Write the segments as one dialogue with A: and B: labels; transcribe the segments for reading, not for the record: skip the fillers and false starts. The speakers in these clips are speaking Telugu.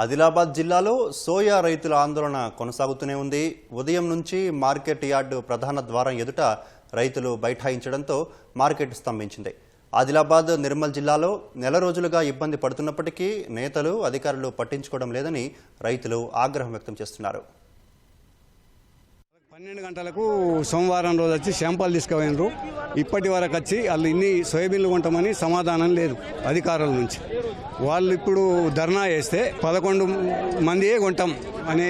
A: ఆదిలాబాద్ జిల్లాలో సోయా రైతుల ఆందోళన కొనసాగుతూనే ఉంది. ఉదయం నుంచి మార్కెట్ యార్డు ప్రధాన ద్వారం ఎదుట రైతులు బైఠాయించడంతో మార్కెట్ స్తంభించింది. ఆదిలాబాద్, నిర్మల్ జిల్లాలో నెల రోజులుగా ఇబ్బంది పడుతున్నప్పటికీ నేతలు, అధికారులు పట్టించుకోవడం లేదని రైతులు ఆగ్రహం వ్యక్తం చేస్తున్నారు.
B: 12 గంటలకు సోమవారం రోజు వచ్చి శాంపాలు తీసుకుపోయినారు. ఇప్పటి వరకు వచ్చి వాళ్ళు ఇన్ని సోయాబీన్లు కొంటామని సమాధానం లేదు అధికారుల నుంచి. వాళ్ళు ఇప్పుడు ధర్నా చేస్తే 11 మందియే కొంటాం అనే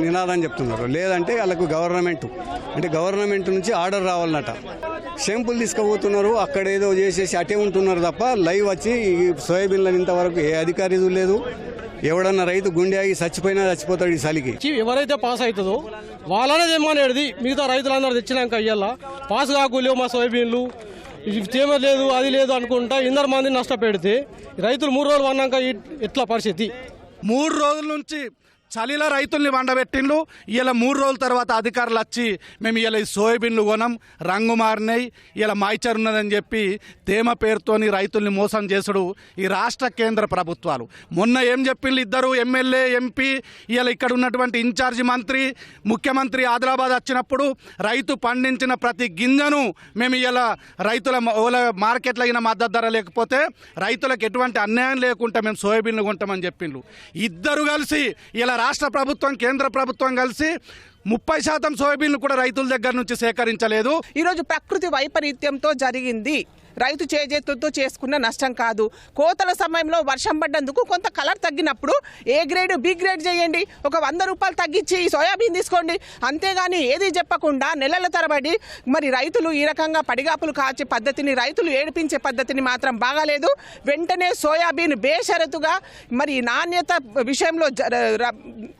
B: నినాదం చెప్తున్నారు. లేదంటే వాళ్ళకు గవర్నమెంట్ నుంచి ఆర్డర్ రావాలన్నట. శాంపుల్ తీసుకుపోతున్నారు, అక్కడ ఏదో చేసేసి అటే ఉంటున్నారు తప్ప లైవ్ వచ్చి ఈ సోయాబీన్లను ఇంతవరకు ఏ అధికారి లేదు. ఎవడన్నా రైతు గుండె ఆగి చచ్చిపోతాడు ఈ చలికి.
C: ఎవరైతే పాస్ అవుతుందో వాళ్ళనే తెమ్మనేది. మిగతా రైతులందరూ తెచ్చినాక అయ్యల్లా పాస్ కాకులేవు మా సోయాబీన్లు, తేమ లేదు, అది లేదు అనుకుంటా 2 మంది నష్టపెడితే రైతులు 3 రోజులు అన్నాక ఎట్లా పరిస్థితి?
D: 3 రోజుల నుంచి చలిలో రైతుల్ని వండబెట్టిండ్రు. ఇలా 3 రోజుల తర్వాత అధికారులు వచ్చి మేము ఇలా ఈ సోయాబీన్లు కొనం, రంగు మారినాయి, ఇలా మాయిచర్ ఉన్నదని చెప్పి తేమ పేరుతోని రైతుల్ని మోసం చేసుడు ఈ రాష్ట్ర కేంద్ర ప్రభుత్వాలు. మొన్న ఏం చెప్పిండ్రు ఇద్దరు ఎమ్మెల్యే, ఎంపీ, ఇలా ఇక్కడ ఉన్నటువంటి ఇన్ఛార్జి మంత్రి, ముఖ్యమంత్రి ఆదిలాబాద్ వచ్చినప్పుడు రైతు పండించిన ప్రతి గింజను మేము ఇలా రైతుల మార్కెట్లో అయిన మద్దతు ధర లేకపోతే రైతులకు ఎటువంటి అన్యాయం లేకుండా మేము సోయాబీన్లు కొంటామని చెప్పిండ్రు. ఇద్దరు కలిసి ఇలా రాష్ట్ర ప్రభుత్వం, కేంద్ర ప్రభుత్వం కలిసి 30% సోయాబీన్లు కూడా రైతుల దగ్గర నుంచి సేకరించలేదు.
E: ఈరోజు ప్రకృతి వైపరీత్యంతో జరిగింది. రైతు చేజేతులతో చేసుకున్న నష్టం కాదు. కోతల సమయంలో వర్షం పడ్డందుకు కొంత కలర్ తగ్గినప్పుడు ఏ గ్రేడ్, బి గ్రేడ్ చేయండి, ఒక 100 రూపాయలు తగ్గించి సోయాబీన్ తీసుకోండి. అంతేగాని ఏది చెప్పకుండా నెలల తరబడి మరి రైతులు ఈ రకంగా పడిగాపులు కాచే పద్ధతిని, రైతులు ఏడిపించే పద్ధతిని మాత్రం బాగాలేదు. వెంటనే సోయాబీన్ బేషరతుగా మరి నాణ్యత విషయంలో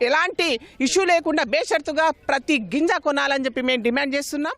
E: ఎలాంటి ఇష్యూ లేకుండా బేషరతుగా ప్రతి గింజ కొనాలని చెప్పి మేము డిమాండ్ చేస్తున్నాం.